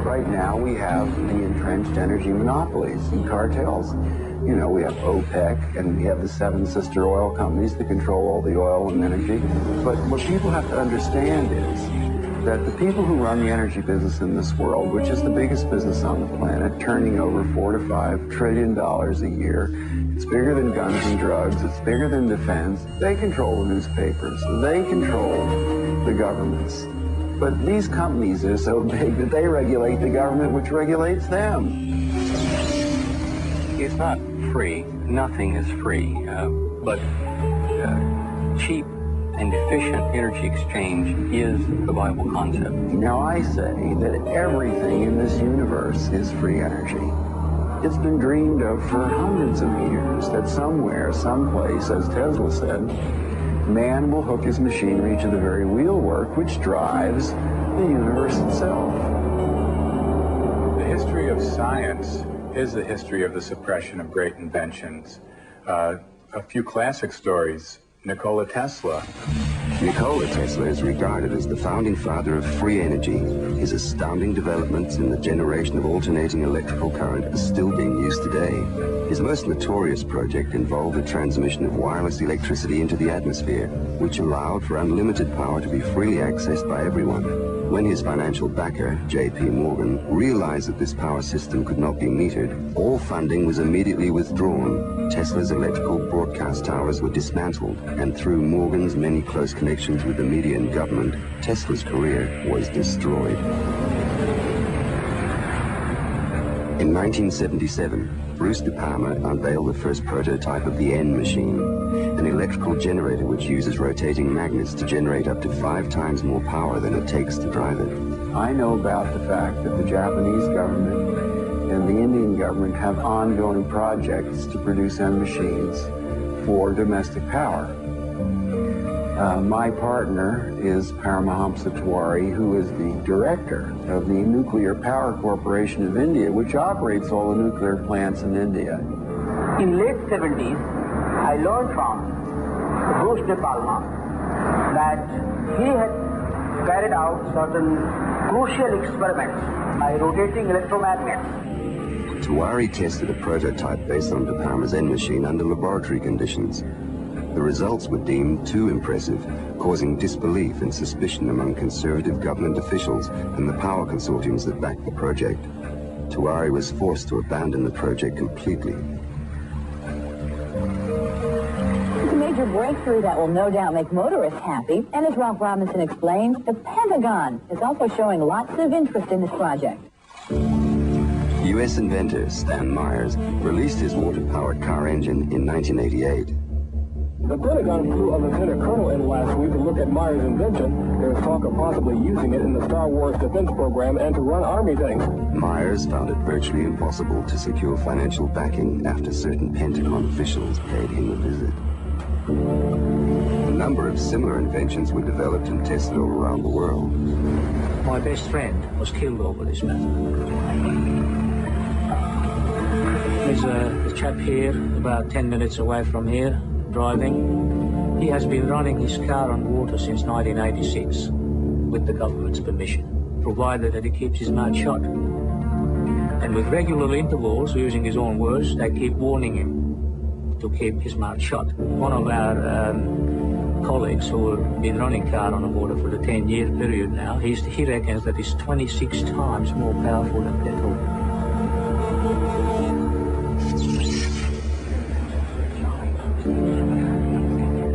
Right now we have the entrenched energy monopolies and cartels. You know, we have OPEC and we have the 7 sister oil companies that control all the oil and energy. But what people have to understand is that the people who run the energy business in this world, which is the biggest business on the planet, turning over $4 to $5 trillion a year, it's bigger than guns and drugs, it's bigger than defense. They control the newspapers, they control the governments. But these companies are so big that they regulate the government, which regulates them. It's not free. Nothing is free. But cheap and efficient energy exchange is the viable concept. Now I say that everything in this universe is free energy. It's been dreamed of for hundreds of years that somewhere, someplace, as Tesla said, man will hook his machinery to the very wheelwork which drives the universe itself. The history of science is the history of the suppression of great inventions. A few classic stories. Nikola Tesla. Nikola Tesla is regarded as the founding father of free energy. His astounding developments in the generation of alternating electrical current are still being used today. His most notorious project involved the transmission of wireless electricity into the atmosphere, which allowed for unlimited power to be freely accessed by everyone. When his financial backer, J.P. Morgan, realized that this power system could not be metered, all funding was immediately withdrawn. Tesla's electrical broadcast towers were dismantled, and through Morgan's many close connections with the media and government, Tesla's career was destroyed. In 1977, Bruce De Palma unveiled the first prototype of the N machine, an electrical generator which uses rotating magnets to generate up to 5 times more power than it takes to drive it. I know about the fact that the Japanese government and the Indian government have ongoing projects to produce N machines for domestic power. My partner is Paramahamsa Tiwari, who is the director of the Nuclear Power Corporation of India, which operates all the nuclear plants in India. In late 70s, I learned from Bruce De Palma that he had carried out certain crucial experiments by rotating electromagnets. Tiwari tested a prototype based on De Palma's N machine under laboratory conditions. The results were deemed too impressive, causing disbelief and suspicion among conservative government officials and the power consortiums that backed the project. Tiwari was forced to abandon the project completely. It's a major breakthrough that will no doubt make motorists happy. And as Ralph Robinson explains, the Pentagon is also showing lots of interest in this project. U.S. inventor Stan Myers released his water-powered car engine in 1988. The Pentagon flew a lieutenant colonel in last week to look at Myers' invention. There's talk of possibly using it in the Star Wars defense program and to run Army things. Myers found it virtually impossible to secure financial backing after certain Pentagon officials paid him a visit. A number of similar inventions were developed and tested all around the world. My best friend was killed over this matter. There's a chap here, about 10 minutes away from here, driving. He has been running his car on water since 1986 with the government's permission, provided that he keeps his mouth shut. And with regular intervals, using his own words, they keep warning him to keep his mouth shut. One of our colleagues who have been running car on the water for the 10-year period now, he reckons that it's 26 times more powerful than petrol.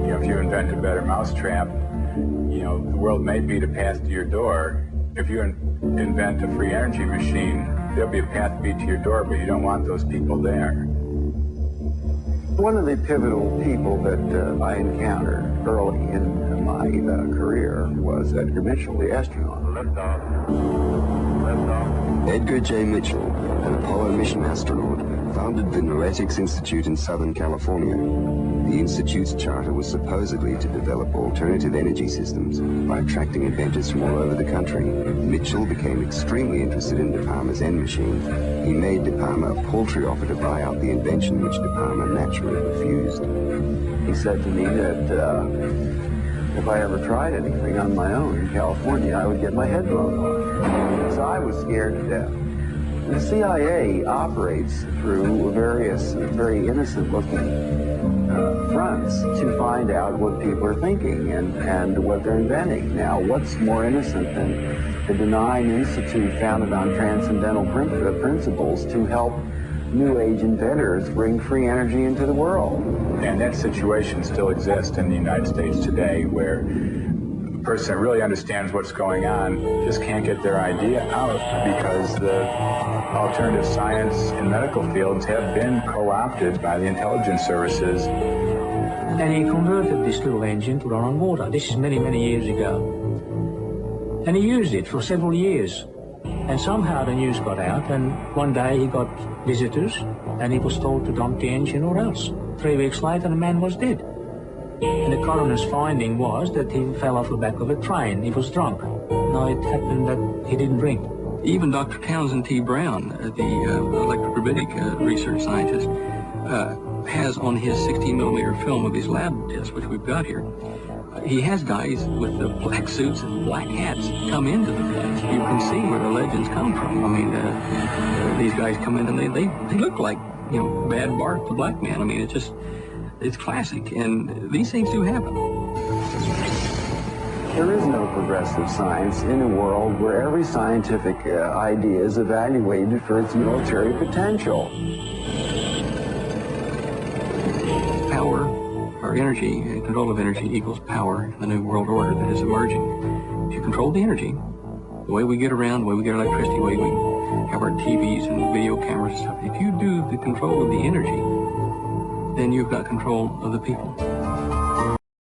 If you invent a better mousetrap, the world may be to pass to your door. If you invent a free energy machine, there'll be a path beat to your door, but you don't want those people there. One of the pivotal people that I encountered early in my career was Edgar Mitchell, the astronaut. Edgar J. Mitchell, an Apollo mission astronaut, founded the Noetics Institute in Southern California. The Institute's charter was supposedly to develop alternative energy systems by attracting inventors from all over the country. Mitchell became extremely interested in De Palma's N machine. He made De Palma a paltry offer to buy out the invention, which De Palma naturally refused. He said to me that if I ever tried anything on my own in California, I would get my head blown off. So I was was scared to death. The CIA operates through various very innocent-looking fronts to find out what people are thinking and what they're inventing. Now, what's more innocent than the Denying Institute founded on transcendental principles to help New Age inventors bring free energy into the world? And that situation still exists in the United States today, where a person that really understands what's going on just can't get their idea out because the alternative science and medical fields have been co-opted by the intelligence services. And he converted this little engine to run on water. This is many, many years ago. And he used it for several years. And somehow the news got out, and one day he got visitors, and he was told to dump the engine or else. 3 weeks later, the man was dead. And the coroner's finding was that he fell off the back of a train. He was drunk. Now, it happened that he didn't drink. Even Dr. Townsend T. Brown, the electrogravitic research scientist, has on his 16-millimeter film of his lab tests, which we've got here, he has guys with the black suits and black hats come into the place. You can see where the legends come from. I mean, these guys come in and they look like, you know, Bad Bart the Black Man. I mean, it's classic, and these things do happen. There is no progressive science in a world where every scientific idea is evaluated for its military potential. Power, or energy, control of energy equals power in the new world order that is emerging. If you control the energy, the way we get around, the way we get electricity, the way we have our TVs and video cameras and stuff, if you do the control of the energy, then you've got control of the people.